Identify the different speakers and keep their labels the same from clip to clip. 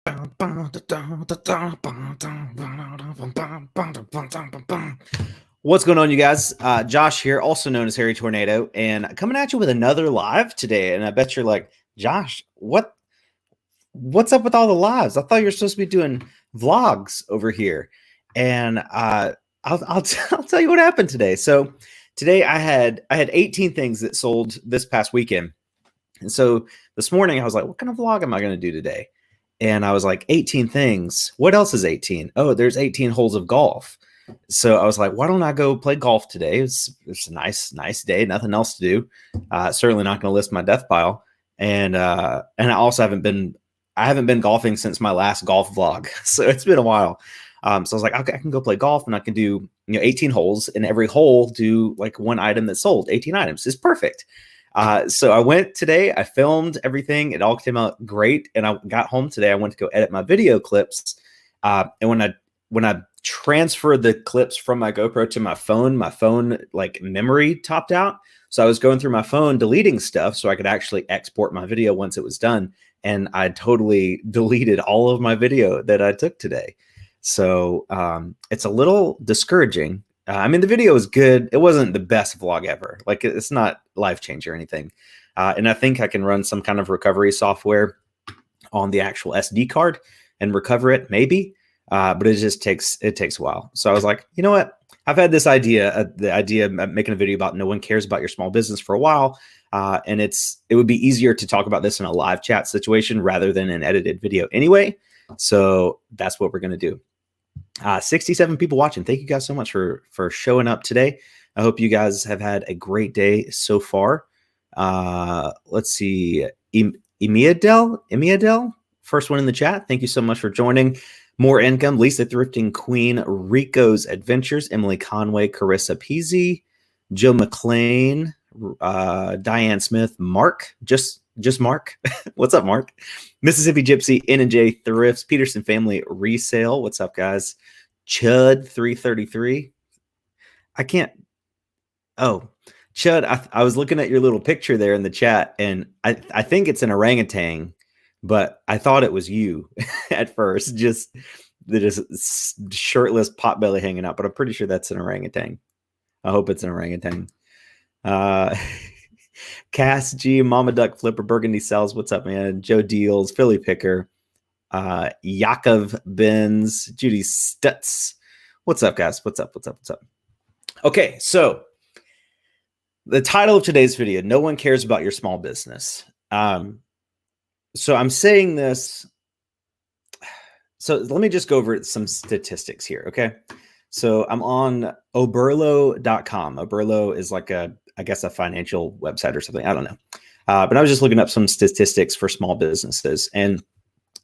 Speaker 1: What's going on, you guys? Josh here, also known as Harry Tornado, and coming at you with another live today. And I bet you're like, Josh, what's up with all the lives? I thought you were supposed to be doing vlogs over here. And I'll tell you what happened today. So today I had 18 things that sold this past weekend. And so this morning I was like, what kind of vlog am I going to do today? And I was like, 18 things. What else is 18? Oh, there's 18 holes of golf. So I was like, why don't I go play golf today? It's a nice day, nothing else to do. Certainly not going to list my death pile. And I also haven't been golfing since my last golf vlog. So it's been a while. So I was like, okay, I can go play golf and I can do 18 holes, and every hole do like one item that sold. 18 items is perfect. So I went today, I filmed everything. It all came out great. And I got home today. I went to go edit my video clips. And when I transferred the clips from my GoPro to my phone like memory topped out. So I was going through my phone, deleting stuff so I could actually export my video once it was done. And I totally deleted all of my video that I took today. So it's a little discouraging. I mean, the video is good. It wasn't the best vlog ever. Like, it's not life-changing or anything. And I think I can run some kind of recovery software on the actual SD card and recover it, maybe. But it takes a while. So I was like, you know what? I've had this idea, the idea of making a video about no one cares about your small business for a while. And it would be easier to talk about this in a live chat situation rather than an edited video anyway. So that's what we're going to do. 67 people watching. Thank you guys so much for showing up today. I hope you guys have had a great day so far. Let's see. Emiadel, first one in the chat. Thank you so much for joining. More Income, Lisa Thrifting Queen, Rico's Adventures, Emily Conway, Carissa Peasy, Joe McLean, Diane Smith, Mark, just Mark. What's up, Mark? Mississippi Gypsy, N&J Thrifts, Peterson Family Resale. What's up, guys? Chud 333. I can't. Oh, Chud, I was looking at your little picture there in the chat, and I think it's an orangutan, but I thought it was you at first, just shirtless pot belly hanging out, but I'm pretty sure that's an orangutan. I hope it's an orangutan. Cass G, Mama Duck Flipper, Burgundy Cells. What's up, man? Joe Deals, Philly Picker, Yakov Benz, Judy Stutz. What's up, guys? What's up? Okay, so the title of today's video, No One Cares About Your Small Business. So I'm saying this. So let me just go over some statistics here. Okay. So I'm on Oberlo.com. Oberlo is like I guess a financial website or something. I don't know. But I was just looking up some statistics for small businesses, and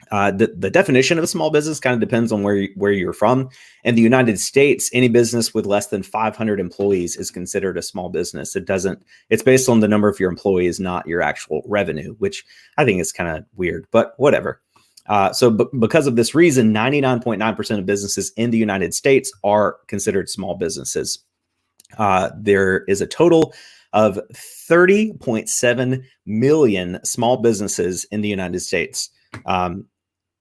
Speaker 1: the definition of a small business kind of depends on where you're from. In the United States, any business with less than 500 employees is considered a small business. It's based on the number of your employees, not your actual revenue, which I think is kind of weird, but whatever. So because of this reason, 99.9% of businesses in the United States are considered small businesses. There is a total of 30.7 million small businesses in the United States.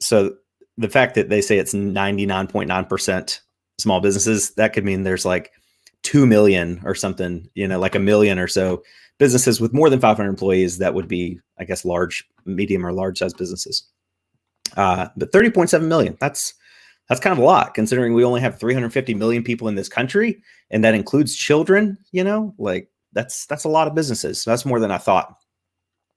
Speaker 1: So the fact that they say it's 99.9% small businesses, that could mean there's like 2 million or something, like a million or so businesses with more than 500 employees. That would be, I guess, large, medium or large size businesses. But 30.7 million, that's kind of a lot, considering we only have 350 million people in this country. And that includes children, like that's a lot of businesses. So that's more than I thought.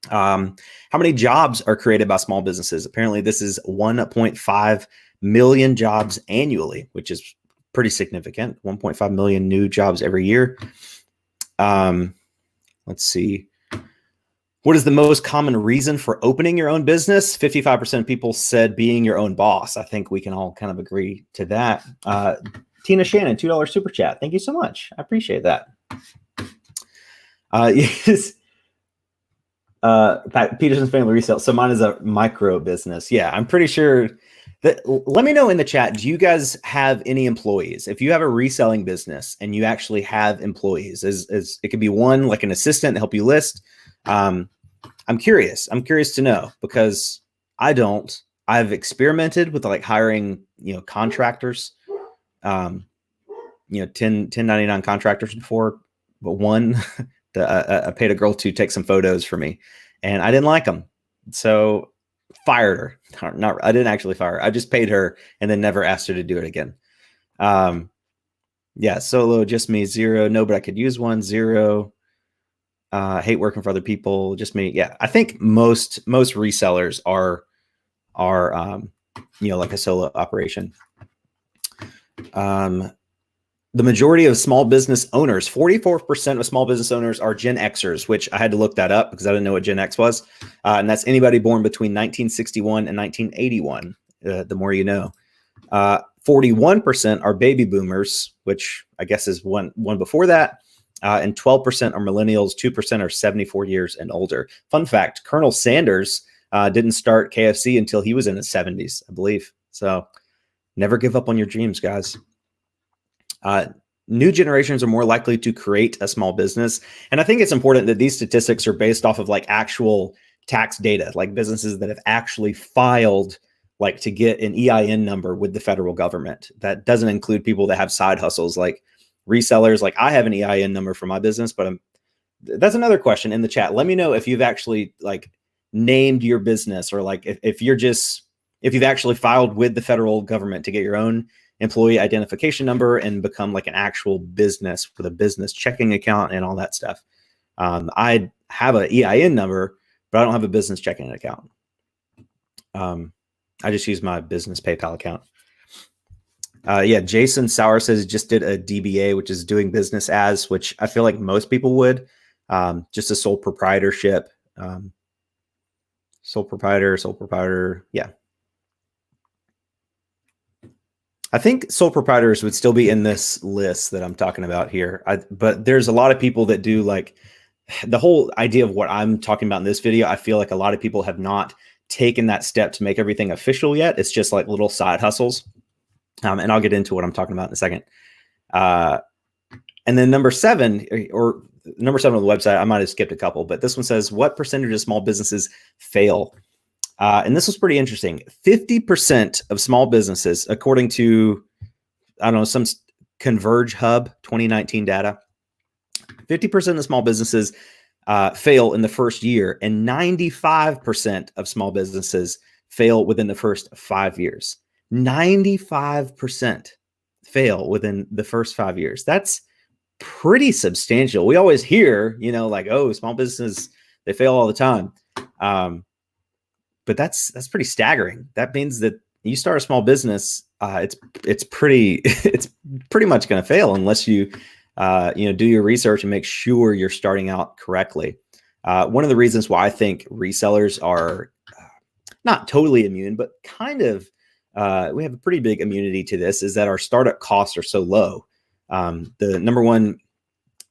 Speaker 1: How many jobs are created by small businesses? Apparently this is 1.5 million jobs annually, which is pretty significant. 1.5 million new jobs every year. Let's see. What is the most common reason for opening your own business? 55% of people said being your own boss. I think we can all kind of agree to that. Tina Shannon, $2 super chat. Thank you so much. I appreciate that. Yes. Peterson's Family Resale. So mine is a micro business. Yeah, I'm pretty sure that. Let me know in the chat. Do you guys have any employees? If you have a reselling business and you actually have employees, it could be one like an assistant to help you list. I'm curious. I'm curious to know, because I don't. I've experimented with like hiring, contractors, 1099 contractors before, but one, I paid a girl to take some photos for me and I didn't like them. So fired her. I didn't actually fire her. I just paid her and then never asked her to do it again. Yeah. Solo, just me, 0. No, but I could use one, 0. Hate working for other people, just me. Yeah. I think most resellers are, like a solo operation. The majority of small business owners, 44% of small business owners are Gen Xers, which I had to look that up because I didn't know what Gen X was. And that's anybody born between 1961 and 1981. The more you know. 41% are baby boomers, which I guess is one before that. And 12% are millennials. 2% are 74 years and older. Fun fact, Colonel Sanders didn't start KFC until he was in his 70s, I believe. So never give up on your dreams, guys. New generations are more likely to create a small business. And I think it's important that these statistics are based off of like actual tax data, like businesses that have actually filed like to get an EIN number with the federal government. That doesn't include people that have side hustles like resellers. Like I have an EIN number for my business, but that's another question in the chat. Let me know if you've actually like named your business or like if you've actually filed with the federal government to get your own employee identification number and become like an actual business with a business checking account and all that stuff. I have an EIN number, but I don't have a business checking account. I just use my business PayPal account. Yeah, Jason Sauer says he just did a DBA, which is doing business as, which I feel like most people would. Just a sole proprietorship. Sole proprietor. Yeah. I think sole proprietors would still be in this list that I'm talking about here. But there's a lot of people that do like the whole idea of what I'm talking about in this video. I feel like a lot of people have not taken that step to make everything official yet. It's just like little side hustles. And I'll get into what I'm talking about in a second. And then number 7 on the website, I might have skipped a couple, but this one says, what percentage of small businesses fail? And this was pretty interesting. 50% of small businesses, according to, I don't know, some Converge Hub 2019 data, 50% of small businesses fail in the first year, and 95% of small businesses fail within the first 5 years. 95% fail within the first 5 years. That's pretty substantial. We always hear, like, oh, small businesses, they fail all the time. But that's pretty staggering. That means that you start a small business, it's pretty much going to fail unless you do your research and make sure you're starting out correctly. One of the reasons why I think resellers are not totally immune, but kind of we have a pretty big immunity to this, is that our startup costs are so low. The number one.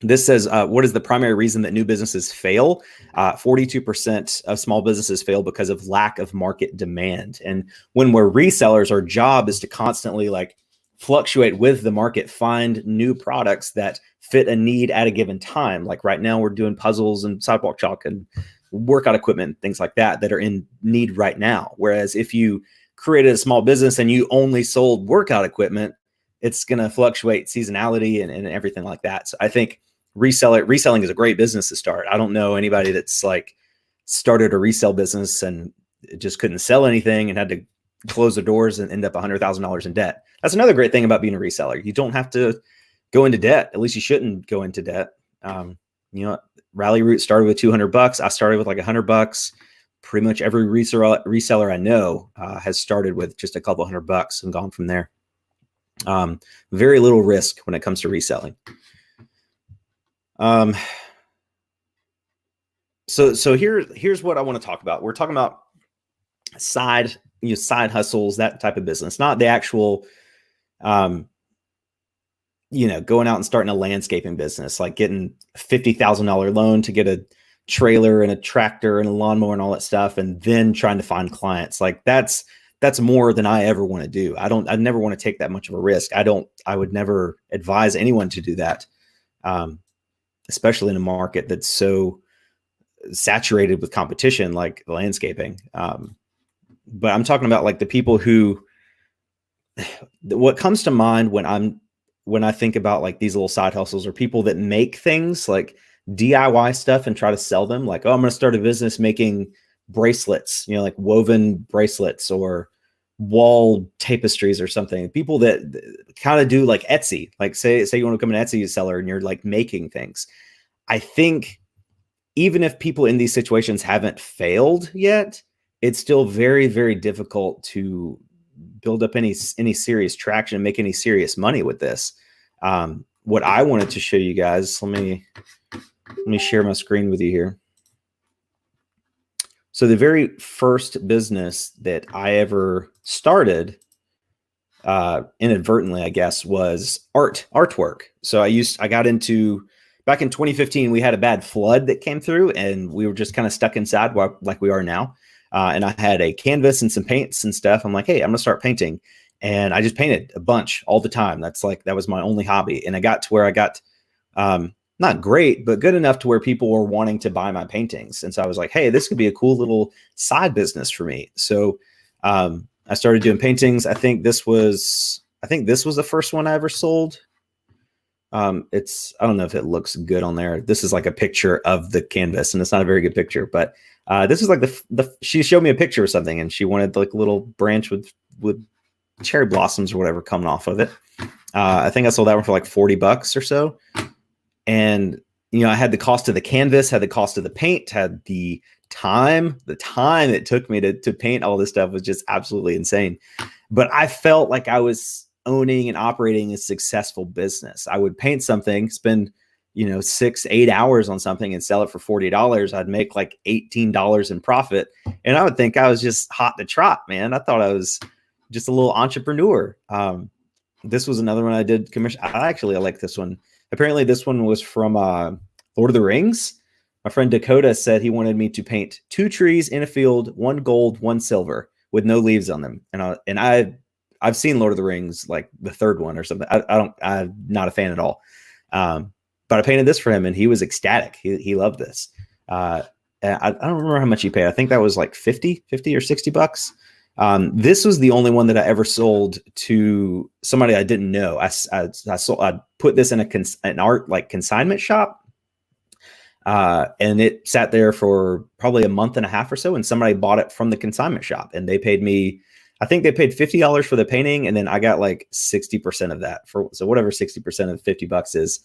Speaker 1: This says, what is the primary reason that new businesses fail? 42% of small businesses fail because of lack of market demand. And when we're resellers, our job is to constantly like fluctuate with the market, find new products that fit a need at a given time. Like right now we're doing puzzles and sidewalk chalk and workout equipment, things like that are in need right now. Whereas if you created a small business and you only sold workout equipment, it's going to fluctuate seasonality and everything like that. So I think reselling is a great business to start. I don't know anybody that's like started a resale business and just couldn't sell anything and had to close the doors and end up $100,000 in debt. That's another great thing about being a reseller. You don't have to go into debt. At least you shouldn't go into debt. Rally Root started with $200. I started with like $100. Pretty much every reseller I know has started with just a couple $100 and gone from there. Very little risk when it comes to reselling. So here's what I want to talk about. We're talking about side hustles, that type of business, not the actual, going out and starting a landscaping business, like getting $50,000 loan to get a trailer and a tractor and a lawnmower and all that stuff, and then trying to find clients. Like that's more than I ever want to do. I never want to take that much of a risk. I would never advise anyone to do that. Especially in a market that's so saturated with competition like landscaping. but I'm talking about like the people who, what comes to mind when I think about like these little side hustles are people that make things like DIY stuff and try to sell them. Like, oh, I'm going to start a business making bracelets, like woven bracelets or wall tapestries or something. People that kind of do like Etsy, like say you want to become an Etsy seller and you're like making things. I think even if people in these situations haven't failed yet, it's still very, very difficult to build up any serious traction and make any serious money with this. What I wanted to show you guys, let me share my screen with you here. So the very first business that I ever started, inadvertently, I guess, was artwork. So I got into, back in 2015, we had a bad flood that came through and we were just kind of stuck inside like we are now. And I had a canvas and some paints and stuff. I'm like, hey, I'm gonna start painting. And I just painted a bunch all the time. That was my only hobby. And I got to where I got, not great, but good enough to where people were wanting to buy my paintings. And so I was like, hey, this could be a cool little side business for me. So I started doing paintings. I think this was the first one I ever sold. I don't know if it looks good on there. This is like a picture of the canvas and it's not a very good picture, but this is like she showed me a picture of something and she wanted like a little branch with cherry blossoms or whatever coming off of it. I think I sold that one for like $40 or so. And, I had the cost of the canvas, had the cost of the paint, had the time it took me to paint all this stuff was just absolutely insane. But I felt like I was owning and operating a successful business. I would paint something, spend, 6-8 hours on something and sell it for $40. I'd make like $18 in profit. And I would think I was just hot to trot, man. I thought I was just a little entrepreneur. This was another one I did commission. I like this one. Apparently this one was from Lord of the Rings. My friend Dakota said he wanted me to paint 2 trees in a field, 1 gold, 1 silver with no leaves on them. And I've seen Lord of the Rings, like the 3rd one or something. I'm not a fan at all. But I painted this for him and he was ecstatic. He loved this. I don't remember how much he paid. I think that was like 50 or $60. This was the only one that I ever sold to somebody I didn't know. I put this in an art like consignment shop. And it sat there for probably a month and a half or so. And somebody bought it from the consignment shop and they paid me, I think they paid $50 for the painting. And then I got like 60% of that so whatever 60% of $50 is.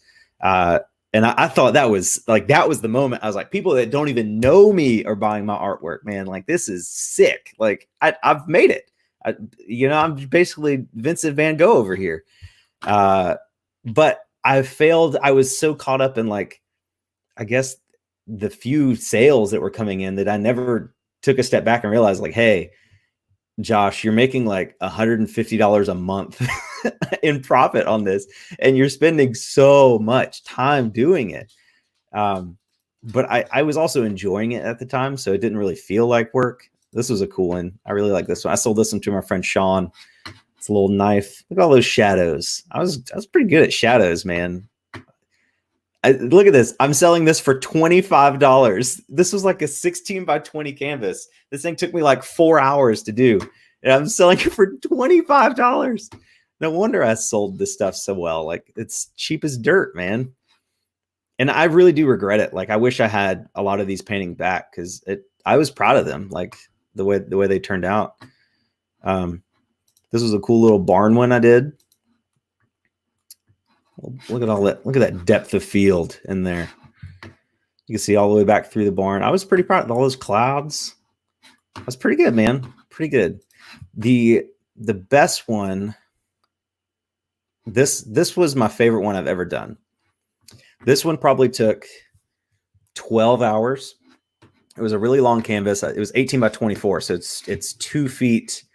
Speaker 1: And I thought that was the moment I was like, people that don't even know me are buying my artwork, man. Like, this is sick. Like I've made it. I'm basically Vincent Van Gogh over here. But I failed. I was so caught up in like, I guess the few sales that were coming in that I never took a step back and realized like, hey, Josh, you're making like $150 a month in profit on this, and you're spending so much time doing it. But I was also enjoying it at the time, so it didn't really feel like work. This was a cool one. I really like this one. I sold this one to my friend Sean. It's a little knife. Look at all those shadows. I was pretty good at shadows, man. Look at this. I'm selling this for $25. This was like a 16 by 20 canvas. This thing took me like 4 hours to do. And I'm selling it for $25. No wonder I sold this stuff so well. Like, it's cheap as dirt, man. And I really do regret it. Like, I wish I had a lot of these paintings back because I was proud of them, like the way they turned out. This was a cool little barn one I did. Look at all that. Look at that depth of field in there. You can see all the way back through the barn. I was pretty proud of all those clouds. That's pretty good, man. Pretty good. The best one. This was my favorite one I've ever done. This one probably took 12 hours. It was a really long canvas. It was 18 by 24. So it's 2 feet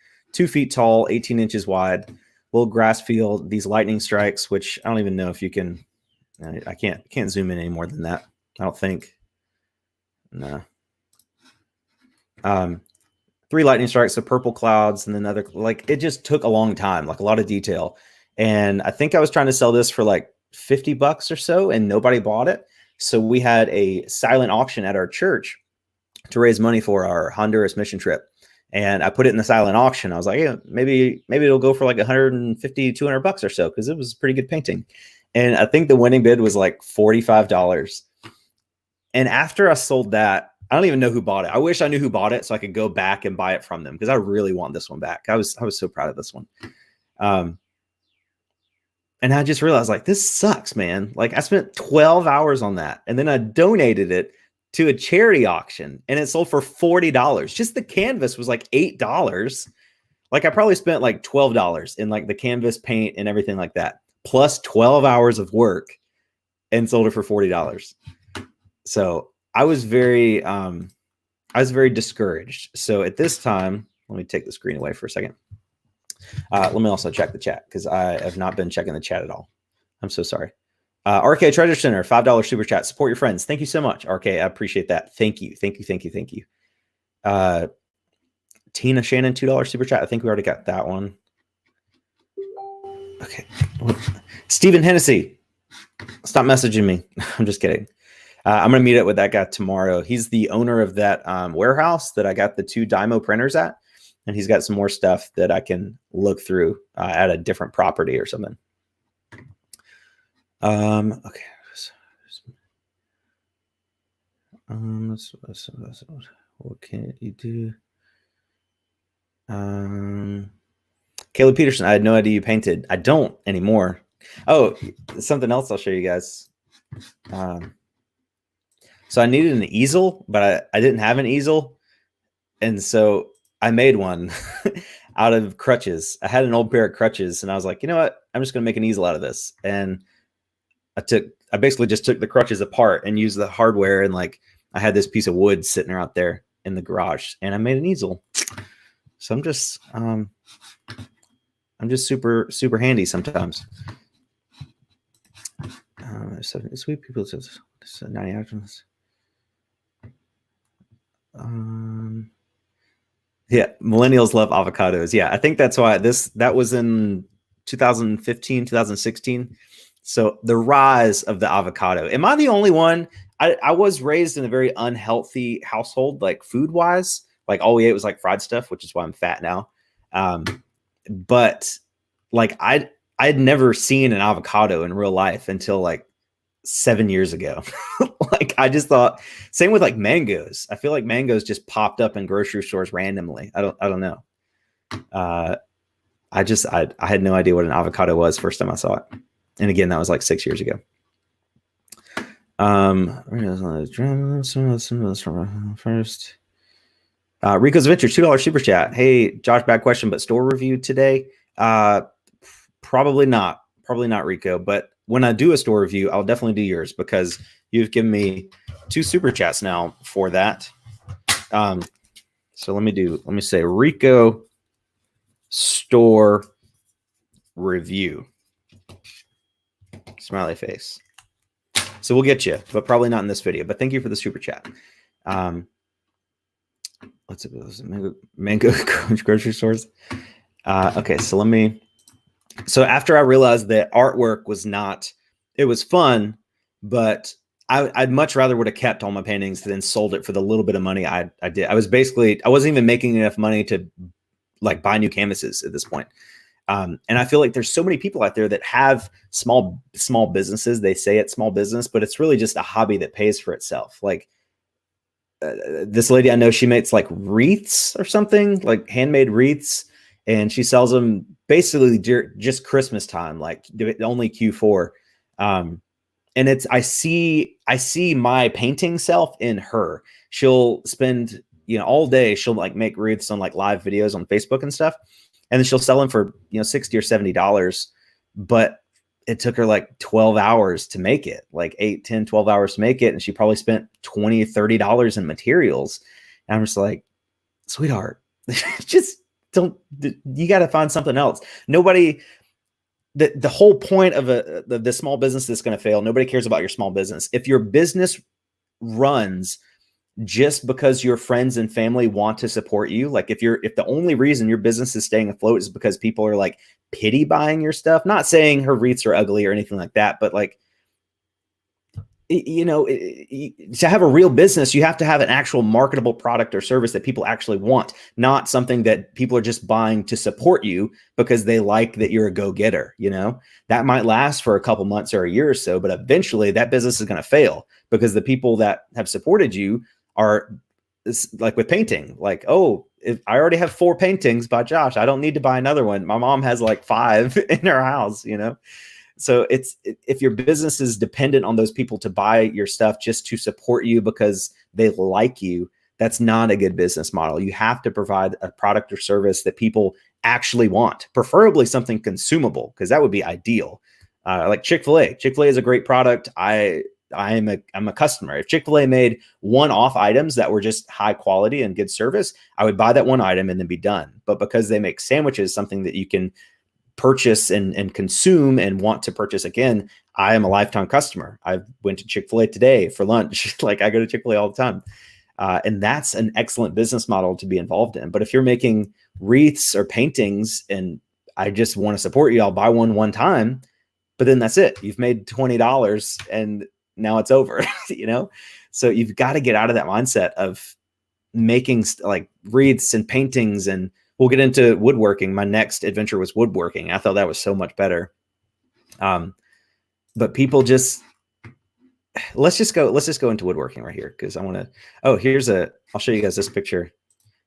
Speaker 1: tall, 18 inches wide. Little grass field, these lightning strikes, which I don't even know if you can. I can't zoom in any more than that. I don't think. No. 3 lightning strikes, so purple clouds, and then other, like, it just took a long time, like a lot of detail. And I think I was trying to sell this for like $50 or so, and nobody bought it. So we had a silent auction at our church to raise money for our Honduras mission trip. And I put it in the silent auction. I was like, yeah, maybe it'll go for like 150, 200 bucks or so, because it was a pretty good painting. And I think the winning bid was like $45. And after I sold that, I don't even know who bought it. I wish I knew who bought it so I could go back and buy it from them, because I really want this one back. I was so proud of this one. And I just realized, like, this sucks, man. Like, I spent 12 hours on that, and then I donated it to a charity auction, and it sold for $40. Just the canvas was like $8. Like, I probably spent like $12 in like the canvas, paint, and everything like that, plus 12 hours of work, and sold it for $40. So I was very discouraged. So at this time, let me take the screen away for a second. Let me also check the chat, because I have not been checking the chat at all. I'm so sorry. RK Treasure Center, $5 super chat. Support your friends. Thank you so much, RK. I appreciate that. Thank you. Tina Shannon, $2 super chat. I think we already got that one. Okay. Stephen Hennessy, stop messaging me. I'm just kidding. I'm going to meet up with that guy tomorrow. He's the owner of that warehouse that I got the 2 Dymo printers at. And he's got some more stuff that I can look through at a different property or something. Okay. What can you do? Caleb Peterson, I had no idea you painted. I don't anymore. Oh, something else I'll show you guys. So I needed an easel, but I didn't have an easel. And so I made one out of crutches. I had an old pair of crutches, and I was like, you know what? I'm just going to make an easel out of this. And I basically just took the crutches apart and used the hardware. And like, I had this piece of wood sitting out there in the garage, and I made an easel. So I'm just super, super handy sometimes. Sweet people. 90 actions. Yeah, millennials love avocados. Yeah, I think that's why that was in 2015, 2016. So the rise of the avocado. Am I the only one? I was raised in a very unhealthy household, like food wise. Like all we ate was like fried stuff, which is why I'm fat now. But like I had never seen an avocado in real life until like 7 years ago. Like I just thought, same with like mangoes. I feel like mangoes just popped up in grocery stores randomly. I don't know. I had no idea what an avocado was first time I saw it. And again, that was like 6 years ago. First. Rico's Adventure, $2 super chat. Hey, Josh, bad question, but store review today? Probably not, Rico. But when I do a store review, I'll definitely do yours, because you've given me 2 super chats now for that. So let me say Rico store review. Smiley face. So we'll get you, but probably not in this video. But thank you for the super chat. What's it? Mango grocery stores. Okay, so after I realized that artwork was not, it was fun, but I'd much rather would have kept all my paintings than sold it for the little bit of money I did. I wasn't even making enough money to like buy new canvases at this point. And I feel like there's so many people out there that have small businesses. They say it's small business, but it's really just a hobby that pays for itself. Like this lady I know, she makes like wreaths or something, like handmade wreaths, and she sells them basically just Christmas time, like only Q4. And I see my painting self in her. She'll spend, all day. She'll like make wreaths on like live videos on Facebook and stuff. And then she'll sell them for, $60 or $70, but it took her like 12 hours to make it, like 8, 10, 12 hours to make it. And she probably spent $20, $30 in materials. And I'm just like, sweetheart, just you got to find something else. Nobody, the whole point of the small business that's going to fail, nobody cares about your small business. If your business runs just because your friends and family want to support you, like if the only reason your business is staying afloat is because people are like pity buying your stuff, not saying her wreaths are ugly or anything like that, but like to have a real business, you have to have an actual marketable product or service that people actually want, not something that people are just buying to support you because they like that you're a go-getter. That might last for a couple months or a year or so, but eventually that business is going to fail because the people that have supported you are like with painting, like, oh, if I already have 4 paintings by Josh, I don't need to buy another one. My mom has like 5 in her house, So if your business is dependent on those people to buy your stuff just to support you because they like you, that's not a good business model. You have to provide a product or service that people actually want, preferably something consumable, because that would be ideal. Like Chick-fil-A. Chick-fil-A is a great product. I'm a customer. If Chick-fil-A made one-off items that were just high quality and good service, I would buy that one item and then be done. But because they make sandwiches, something that you can purchase and consume and want to purchase again, I am a lifetime customer. I went to Chick-fil-A today for lunch. Like, I go to Chick-fil-A all the time. And that's an excellent business model to be involved in. But if you're making wreaths or paintings and I just want to support you, I'll buy one time, but then that's it. You've made $20 and now it's over, So you've got to get out of that mindset of making like wreaths and paintings, and we'll get into woodworking. My next adventure was woodworking. I thought that was so much better. But people just, let's just go into woodworking right here. Cause I want to, I'll show you guys this picture,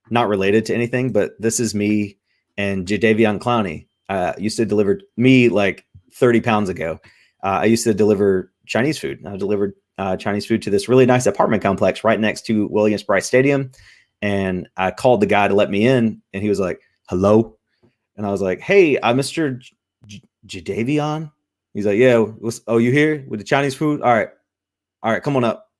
Speaker 1: not related to anything, but this is me and Jadavion Clowney. Used to deliver me like 30 pounds ago. I used to deliver Chinese food. I delivered Chinese food to this really nice apartment complex right next to Williams-Brice Stadium. And I called the guy to let me in, and he was like, hello. And I was like, hey, I'm Mr. Jadavion. He's like, yeah. You here with the Chinese food? All right, come on up.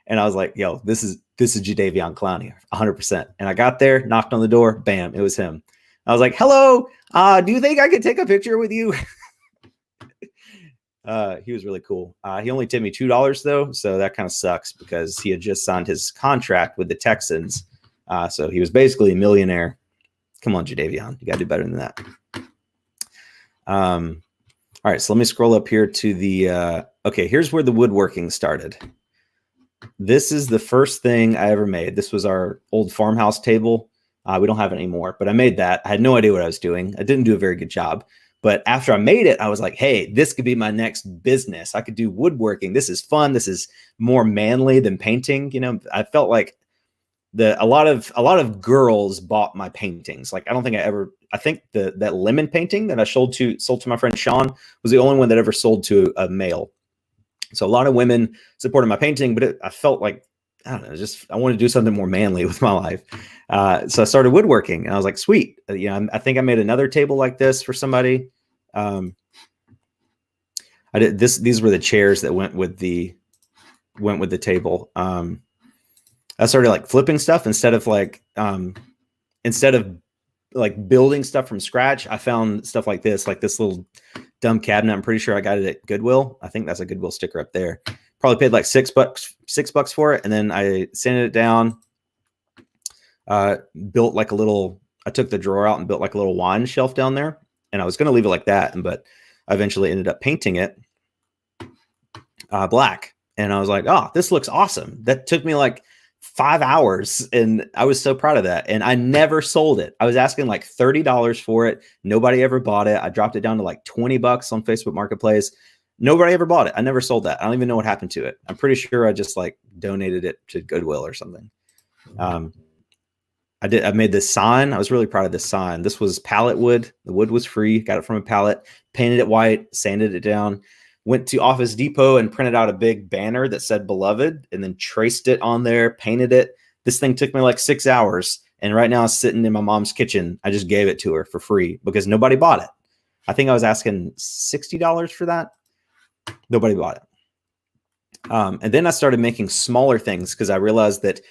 Speaker 1: And I was like, yo, this is Jadavion Clowney, 100%. And I got there, knocked on the door, bam, it was him. I was like, hello, do you think I could take a picture with you? He was really cool. He only tipped me $2 though, so that kind of sucks because he had just signed his contract with the Texans. So he was basically a millionaire. Come on, Jadavion, you got to do better than that. All right, so let me scroll up here to the, okay, here's where the woodworking started. This is the first thing I ever made. This was our old farmhouse table. We don't have it anymore, but I made that. I had no idea what I was doing. I didn't do a very good job. But after I made it, I was like, hey, this could be my next business. I could do woodworking. This is fun. This is more manly than painting. I felt like a lot of girls bought my paintings. Like, I think that lemon painting that I sold to my friend Sean was the only one that ever sold to a male. So a lot of women supported my painting, but I felt like, I don't know, I want to do something more manly with my life. So I started woodworking, and I was like, sweet. I think I made another table like this for somebody. I did this. These were the chairs that went with the table. I started like flipping stuff instead of building stuff from scratch. I found stuff like this little dumb cabinet. I'm pretty sure I got it at Goodwill. I think that's a Goodwill sticker up there. Probably paid like $6 for it. And then I sanded it down, built like I took the drawer out and built like a little wine shelf down there. And I was going to leave it like that, but I eventually ended up painting it black. And I was like, oh, this looks awesome. That took me like 5 hours, and I was so proud of that. And I never sold it. I was asking like $30 for it. Nobody ever bought it. I dropped it down to like $20 on Facebook Marketplace. Nobody ever bought it. I never sold that. I don't even know what happened to it. I'm pretty sure I just like donated it to Goodwill or something. I made this sign. I was really proud of this sign. This was pallet wood. The wood was free. Got it from a pallet, painted it white, sanded it down, went to Office Depot and printed out a big banner that said beloved, and then traced it on there, painted it. This thing took me like 6 hours. And right now it's sitting in my mom's kitchen. I just gave it to her for free because nobody bought it. I think I was asking $60 for that. Nobody bought it. And then I started making smaller things because I realized that,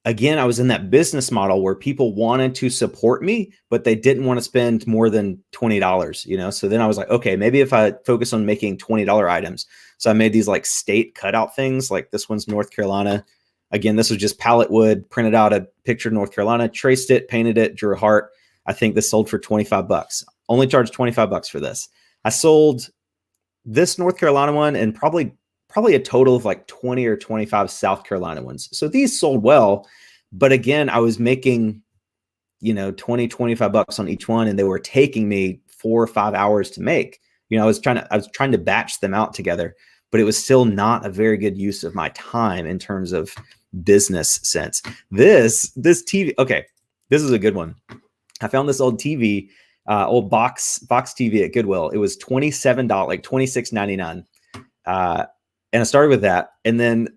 Speaker 1: again, I was in that business model where people wanted to support me, but they didn't want to spend more than $20, So then I was like, okay, maybe if I focus on making $20 items. So I made these like state cutout things. Like this one's North Carolina. Again, this was just pallet wood, printed out a picture of North Carolina, traced it, painted it, drew a heart. I think this sold for $25. Only charged $25 for this. I sold this North Carolina one and probably probably a total of like 20 or 25 South Carolina ones. So these sold well, but again, I was making, 20, 25 bucks on each one, and they were taking me 4 or 5 hours to make. I was trying to batch them out together, but it was still not a very good use of my time in terms of business sense. This TV, okay, this is a good one. I found this old TV, old box TV at Goodwill. It was $27, like $26.99. And I started with that. And then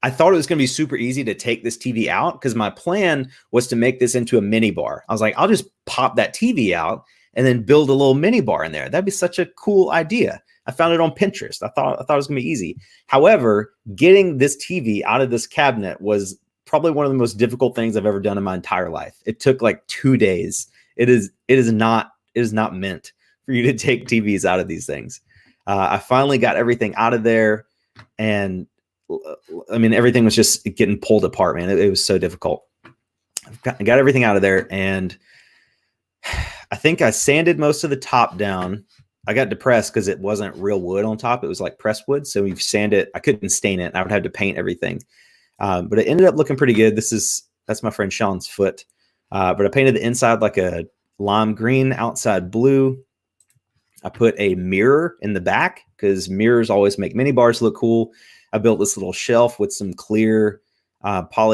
Speaker 1: I thought it was going to be super easy to take this TV out because my plan was to make this into a mini bar. I was like, I'll just pop that TV out and then build a little mini bar in there. That'd be such a cool idea. I found it on Pinterest. I thought it was going to be easy. However, getting this TV out of this cabinet was probably one of the most difficult things I've ever done in my entire life. It took like 2 days. It is not meant for you to take TVs out of these things. I finally got everything out of there, and I mean, everything was just getting pulled apart, man. It was so difficult. I got everything out of there, and I think I sanded most of the top down. I got depressed because it wasn't real wood on top. It was like pressed wood. So you sand it. I couldn't stain it. I would have to paint everything. But it ended up looking pretty good. That's my friend Sean's foot. But I painted the inside like a lime green, outside blue. I put a mirror in the back because mirrors always make mini bars look cool. I built this little shelf with some clear plexiglass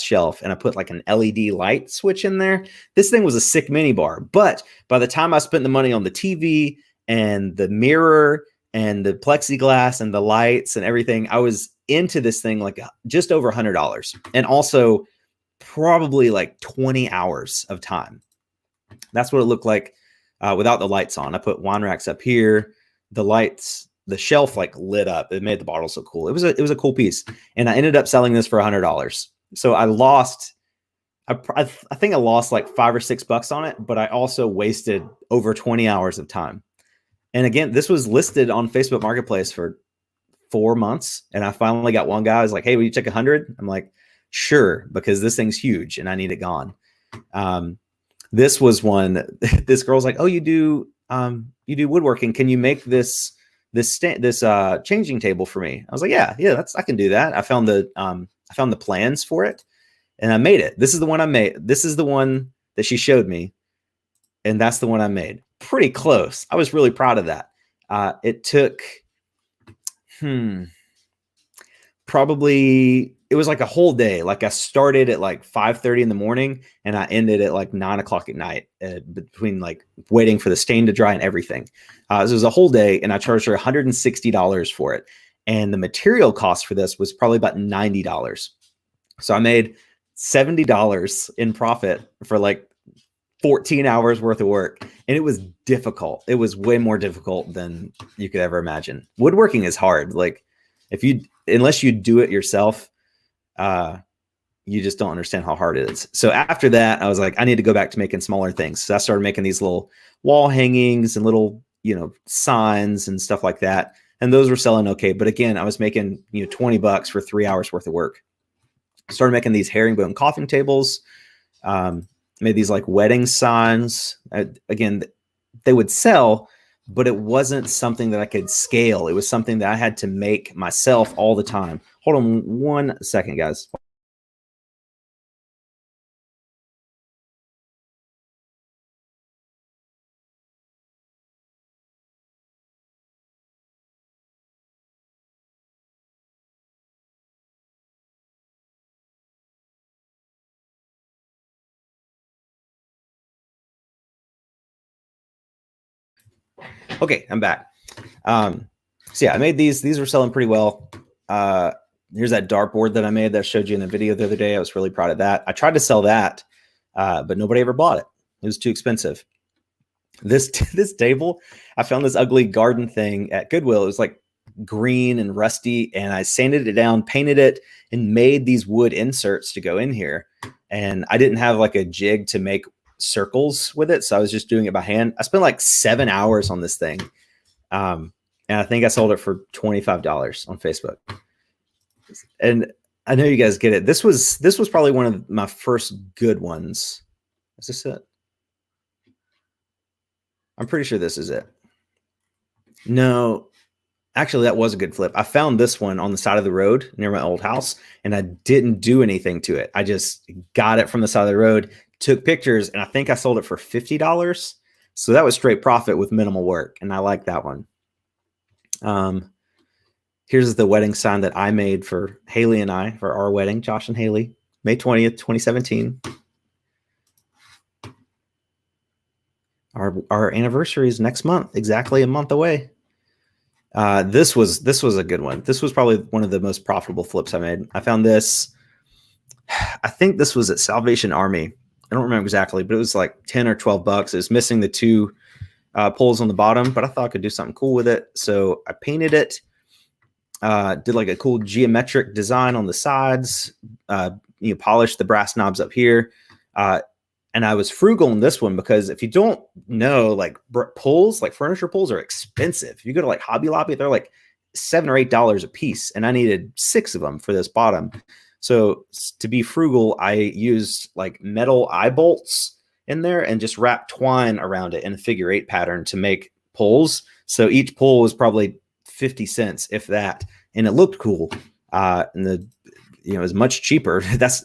Speaker 1: shelf, and I put like an LED light switch in there. This thing was a sick mini bar, but by the time I spent the money on the TV and the mirror and the plexiglass and the lights and everything, I was into this thing like just over $100, and also probably like 20 hours of time. That's what it looked like without the lights on. I put wine racks up here, the lights, the shelf like lit up. It made the bottles look cool. It was a cool piece, and I ended up selling this for $100. So I lost, I think I lost like $5 or $6 on it, but I also wasted over 20 hours of time. And again, this was listed on Facebook Marketplace for 4 months, and I finally got one guy who was like, "Hey, will you take 100?" I'm like, "Sure," because this thing's huge and I need it gone. This was one. This girl's like, "Oh, you do woodworking? Can you make this changing table for me?" I was like, "Yeah, I can do that." I found the plans for it, and I made it. This is the one I made. This is the one that she showed me, and that's the one I made. Pretty close. I was really proud of that. It took, probably, it was like a whole day. Like I started at like 5:30 in the morning and I ended at like 9 o'clock at night, between like waiting for the stain to dry and everything. So it was a whole day, and I charged her $160 for it. And the material cost for this was probably about $90. So I made $70 in profit for like 14 hours worth of work. And it was difficult. It was way more difficult than you could ever imagine. Woodworking is hard. Like unless you do it yourself, you just don't understand how hard it is. So after that, I was like, I need to go back to making smaller things. So I started making these little wall hangings and little, signs and stuff like that. And those were selling okay. But again, I was making, $20 for 3 hours worth of work. Started making these herringbone coffee tables, made these like wedding signs. Again, they would sell, but it wasn't something that I could scale. It was something that I had to make myself all the time. Hold on 1 second, guys. Okay, I'm back. So yeah, I made these. These were selling pretty well. Here's that dartboard that I made that I showed you in the video the other day. I was really proud of that. I tried to sell that, but nobody ever bought it. It was too expensive. This table, I found this ugly garden thing at Goodwill. It was like green and rusty, and I sanded it down, painted it, and made these wood inserts to go in here. And I didn't have like a jig to make circles with it, so I was just doing it by hand. I spent like 7 hours on this thing, and I think I sold it for $25 on Facebook. And I know you guys get it. This was probably one of my first good ones. Is this it? I'm pretty sure this is it. No, actually, that was a good flip. I found this one on the side of the road near my old house, and I didn't do anything to it. I just got it from the side of the road, took pictures, and I think I sold it for $50. So that was straight profit with minimal work, and I like that one. Here's the wedding sign that I made for Haley and I for our wedding, Josh and Haley, May 20th, 2017. Our anniversary is next month, exactly a month away. This was a good one. This was probably one of the most profitable flips I made. I found this. I think this was at Salvation Army. I don't remember exactly, but it was like 10 or 12 bucks. It was missing the two poles on the bottom, but I thought I could do something cool with it. So I painted it, did like a cool geometric design on the sides, polished the brass knobs up here. And I was frugal in this one because if you don't know, like poles, like furniture poles are expensive. If you go to like Hobby Lobby, they're like $7 or $8 a piece. And I needed 6 of them for this bottom. So to be frugal, I used like metal eye bolts in there and just wrapped twine around it in a figure 8 pattern to make poles. So each pole was probably 50 cents, if that. And it looked cool. And it was much cheaper. Here's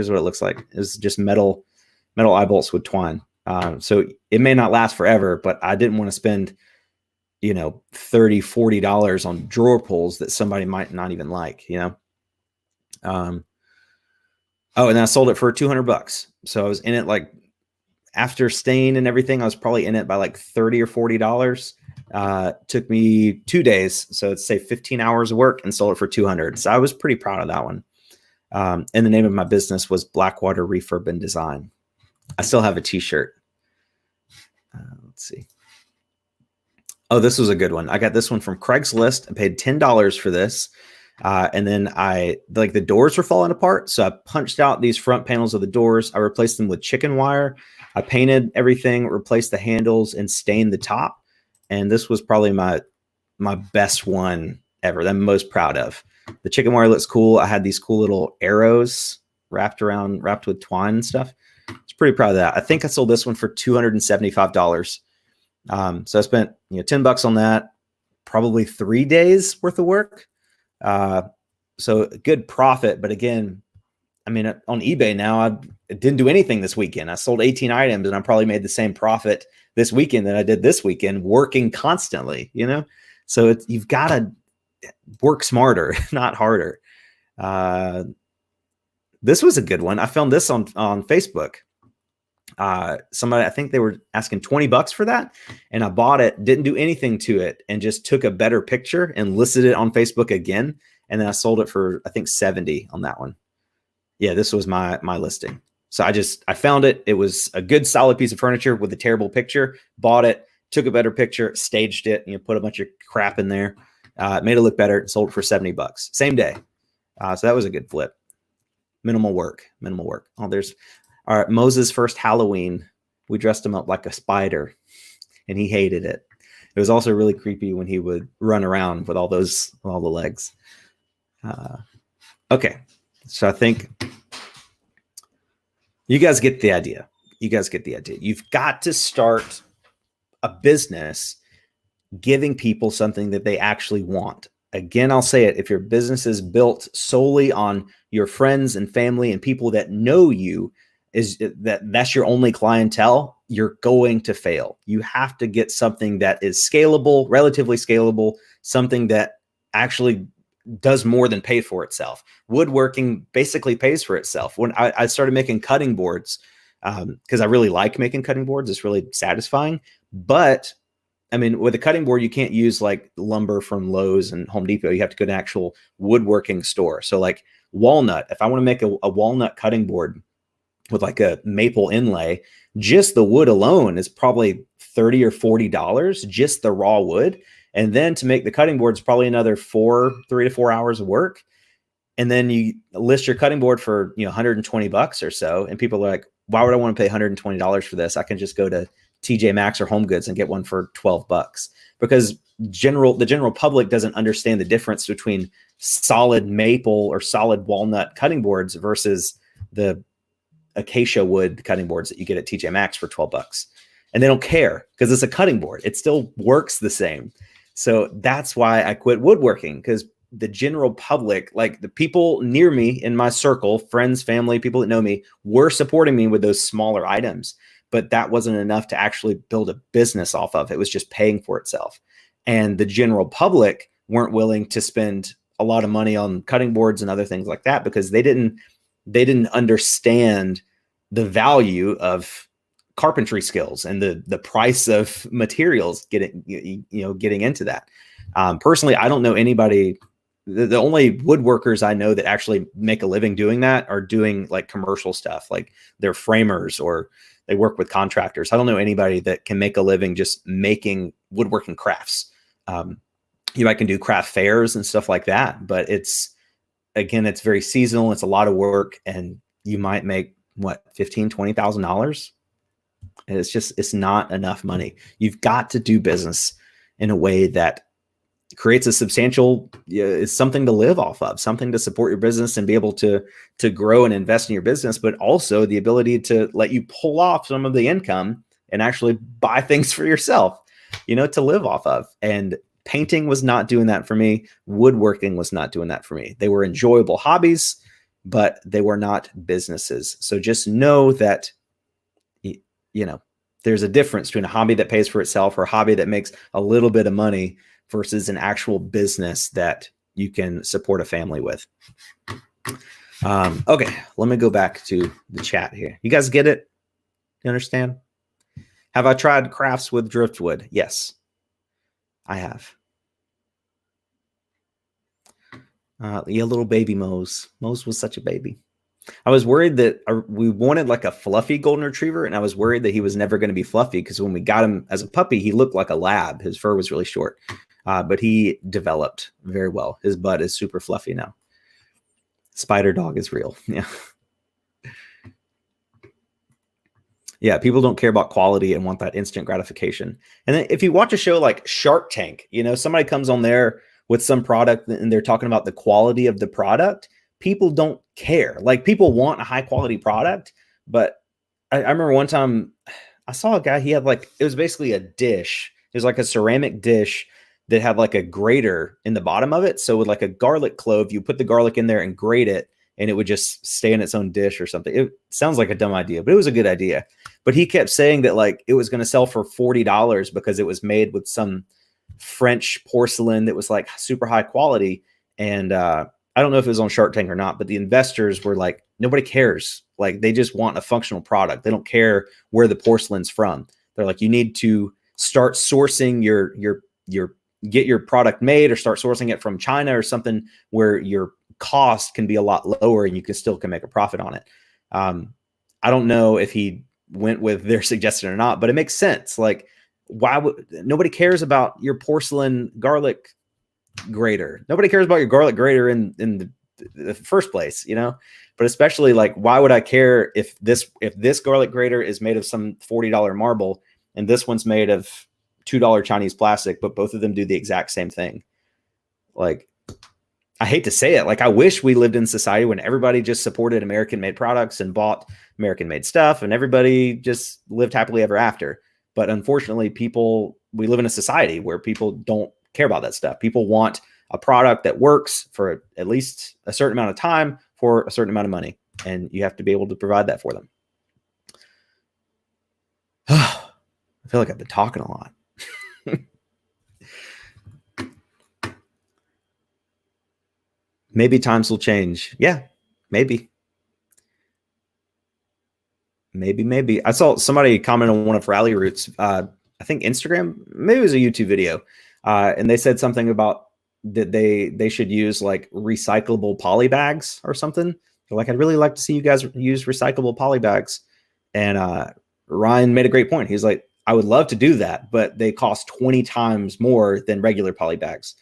Speaker 1: what it looks like. It's just metal eye bolts with twine. So it may not last forever, but I didn't want to spend, $30, $40 on drawer pulls that somebody might not even like, and then I sold it for $200. So I was in it like after stain and everything, I was probably in it by like $30 or $40. Took me 2 days. So it's say 15 hours of work and sold it for $200. So I was pretty proud of that one. And the name of my business was Blackwater Refurb and Design. I still have a t-shirt. Let's see. Oh, this was a good one. I got this one from Craigslist. I paid $10 for this. And then the doors were falling apart. So I punched out these front panels of the doors. I replaced them with chicken wire. I painted everything, replaced the handles, and stained the top. And this was probably my best one ever that I'm most proud of. The chicken wire looks cool. I had these cool little arrows wrapped with twine and stuff. I was pretty proud of that. I think I sold this one for $275. So I spent $10 on that, probably 3 days worth of work. So good profit. But again, I mean, on eBay now, I didn't do anything this weekend. I sold 18 items and I probably made the same profit this weekend that I did this weekend, working constantly, So you've got to work smarter, not harder. This was a good one. I found this on Facebook. Somebody, I think they were asking $20 for that. And I bought it, didn't do anything to it, and just took a better picture and listed it on Facebook again. And then I sold it for, I think, 70 on that one. Yeah, this was my listing. So I found it. It was a good solid piece of furniture with a terrible picture, bought it, took a better picture, staged it, put a bunch of crap in there, made it look better, sold it for $70. Same day. So that was a good flip. Minimal work. Oh, all right, Moses' first Halloween, we dressed him up like a spider, and he hated it. It was also really creepy when he would run around with all the legs. Okay, so I think you guys get the idea. You've got to start a business giving people something that they actually want. Again, I'll say it. If your business is built solely on your friends and family and people that know you, that's your only clientele, you're going to fail. You have to get something that is scalable, relatively scalable, something that actually does more than pay for itself. Woodworking basically pays for itself. When I started making cutting boards, because I really like making cutting boards, it's really satisfying. But I mean, with a cutting board, you can't use like lumber from Lowe's and Home Depot. You have to go to an actual woodworking store. So like walnut, if I want to make a walnut cutting board with like a maple inlay, just the wood alone is probably $30 or $40, just the raw wood. And then to make the cutting board is probably another 3 to 4 hours of work. And then you list your cutting board for, $120 or so. And people are like, why would I want to pay $120 for this? I can just go to TJ Maxx or Home Goods and get one for $12, because the general public doesn't understand the difference between solid maple or solid walnut cutting boards versus the acacia wood cutting boards that you get at TJ Maxx for $12. and they don't care because it's a cutting board. It still works the same. So that's why I quit woodworking, because the general public, like the people near me in my circle, friends, family, people that know me, were supporting me with those smaller items. But that wasn't enough to actually build a business off of. It was just paying for itself. And the general public weren't willing to spend a lot of money on cutting boards and other things like that, because they didn't understand the value of carpentry skills and the price of materials getting into that. Personally, I don't know anybody. The only woodworkers I know that actually make a living doing that are doing like commercial stuff, like they're framers or they work with contractors. I don't know anybody that can make a living just making woodworking crafts. You might can do craft fairs and stuff like that, but it's very seasonal. It's a lot of work, and you might make what, $15,000, $20,000. And it's not enough money. You've got to do business in a way that creates a substantial, is something to live off of, something to support your business and be able to grow and invest in your business, but also the ability to let you pull off some of the income and actually buy things for yourself, to live off of. And painting was not doing that for me. Woodworking was not doing that for me. They were enjoyable hobbies, but they were not businesses. So just know that, there's a difference between a hobby that pays for itself or a hobby that makes a little bit of money versus an actual business that you can support a family with. Okay, let me go back to the chat here. You guys get it? You understand? Have I tried crafts with driftwood? Yes, I have. Yeah, little baby Mose. Mose was such a baby. I was worried that we wanted like a fluffy golden retriever, and I was worried that he was never going to be fluffy, because when we got him as a puppy, he looked like a lab. His fur was really short, but he developed very well. His butt is super fluffy now. Spider dog is real. Yeah. Yeah, people don't care about quality and want that instant gratification. And then if you watch a show like Shark Tank, somebody comes on there with some product and they're talking about the quality of the product. People don't care. Like, people want a high quality product, but I remember one time I saw a guy, he had like, it was basically a dish. It was like a ceramic dish that had like a grater in the bottom of it. So with like a garlic clove, you put the garlic in there and grate it, and it would just stay in its own dish or something. It sounds like a dumb idea, but it was a good idea. But he kept saying that like it was going to sell for $40 because it was made with some French porcelain that was like super high quality. And I don't know if it was on Shark Tank or not, but the investors were like, nobody cares. Like, they just want a functional product. They don't care where the porcelain's from. They're like, you need to start sourcing get your product made, or start sourcing it from China or something where your cost can be a lot lower and you can make a profit on it. I don't know if he went with their suggestion or not, but it makes sense. Like, why would nobody cares about your porcelain garlic grater? Nobody cares about your garlic grater in the first place, but especially like, why would I care if this garlic grater is made of some $40 marble and this one's made of $2 Chinese plastic, but both of them do the exact same thing? Like, I hate to say it, like, I wish we lived in society when everybody just supported American made products and bought American made stuff and everybody just lived happily ever after. But unfortunately, we live in a society where people don't care about that stuff. People want a product that works for at least a certain amount of time for a certain amount of money, and you have to be able to provide that for them. I feel like I've been talking a lot. Maybe times will change. Yeah, maybe. I saw somebody comment on one of Rally Root's, I think Instagram, maybe it was a YouTube video. And they said something about that they should use like recyclable poly bags or something. They're like, I'd really like to see you guys use recyclable poly bags. And Ryan made a great point. He's like, I would love to do that, but they cost 20 times more than regular poly bags.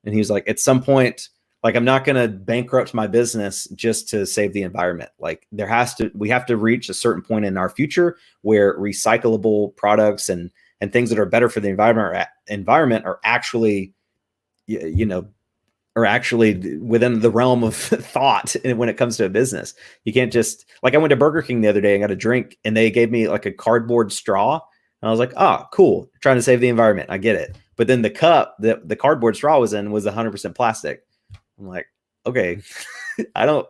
Speaker 1: And he was like, at some point, like, I'm not going to bankrupt my business just to save the environment. Like, we have to reach a certain point in our future where recyclable products and things that are better for the environment are actually, are actually within the realm of thought when it comes to a business. You can't just, like, I went to Burger King the other day and got a drink and they gave me like a cardboard straw. And I was like, oh, cool. Trying to save the environment. I get it. But then the cup that the cardboard straw was in was 100% plastic. I'm like, okay, I don't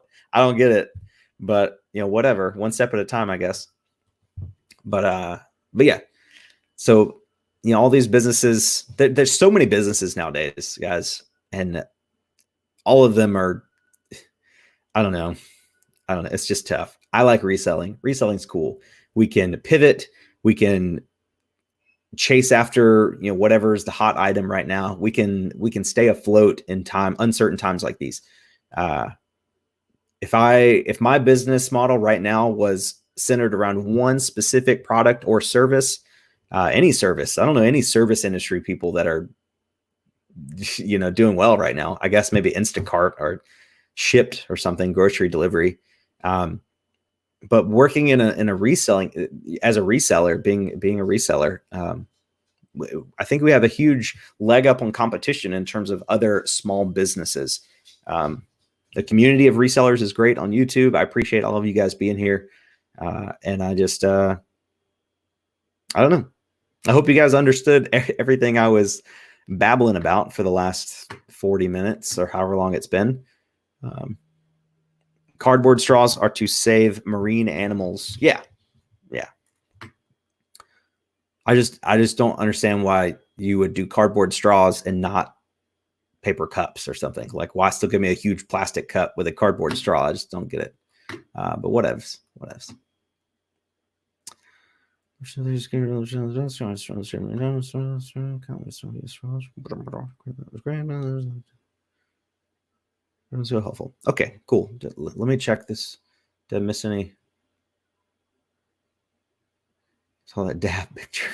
Speaker 1: get it. But whatever. One step at a time, I guess. But yeah. So, all these businesses, there's so many businesses nowadays, guys, and all of them are, I don't know. It's just tough. I like reselling. Reselling's cool. We can pivot. We can chase after, whatever's the hot item right now. We can stay afloat in uncertain times like these. If my business model right now was centered around one specific product or service, any service, I don't know any service industry people that are, doing well right now. I guess maybe Instacart or Shipped or something, grocery delivery. But working in a reselling as a reseller, being a reseller, I think we have a huge leg up on competition in terms of other small businesses. The community of resellers is great on YouTube. I appreciate all of you guys being here. And I just, I don't know. I hope you guys understood everything I was babbling about for the last 40 minutes or however long it's been. Cardboard straws are to save marine animals. Yeah. I just don't understand why you would do cardboard straws and not paper cups or something. Like, why still give me a huge plastic cup with a cardboard straw? I just don't get it. But whatevs. It was so helpful. Okay, cool. Let me check this. Did I miss any? Saw that dab picture.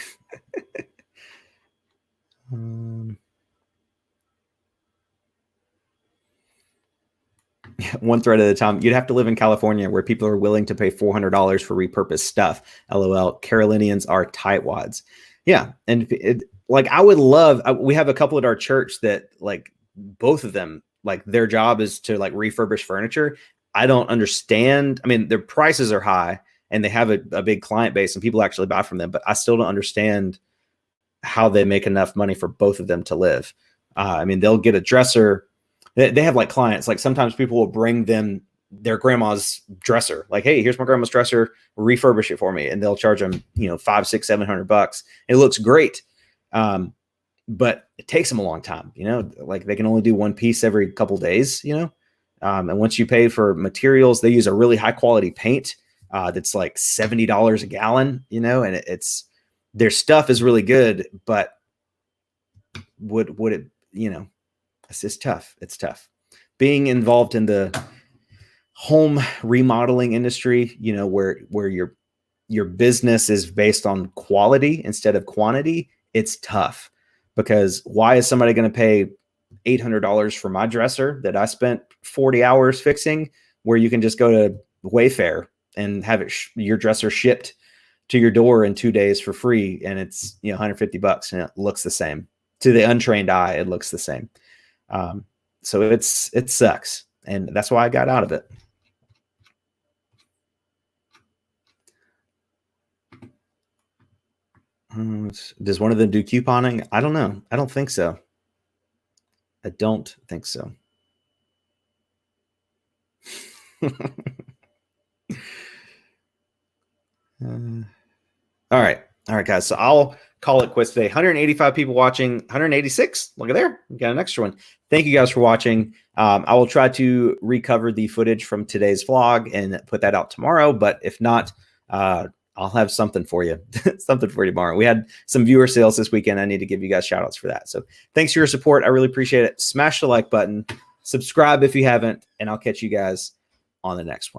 Speaker 1: One thread at a time. You'd have to live in California where people are willing to pay $400 for repurposed stuff. LOL. Carolinians are tightwads. Yeah, and I would love. We have a couple at our church that both of them their job is to refurbish furniture. I don't understand. I mean, their prices are high and they have a big client base and people actually buy from them, but I still don't understand how they make enough money for both of them to live. I mean, they'll get a dresser. They have clients, sometimes people will bring them their grandma's dresser. Hey, here's my grandma's dresser, refurbish it for me. And they'll charge them, $500, $600, $700. It looks great. But it takes them a long time, they can only do one piece every couple days, and once you pay for materials, they use a really high quality paint that's $70 a gallon, and their stuff is really good, but would it, it's just tough. It's tough being involved in the home remodeling industry, where your business is based on quality instead of quantity. It's tough. Because why is somebody going to pay $800 for my dresser that I spent 40 hours fixing, where you can just go to Wayfair and have your dresser shipped to your door in 2 days for free, and it's $150 and it looks the same. To the untrained eye, it looks the same. So it sucks, and that's why I got out of it. Does one of them do couponing? I don't know. I don't think so. I don't think so. All right, guys. So I'll call it quits today. 185 people watching. 186. Look at there. We got an extra one. Thank you guys for watching. I will try to recover the footage from today's vlog and put that out tomorrow. But if not, I'll have something for you, tomorrow. We had some viewer sales this weekend. I need to give you guys shout outs for that. So thanks for your support. I really appreciate it. Smash the like button, subscribe if you haven't, and I'll catch you guys on the next one.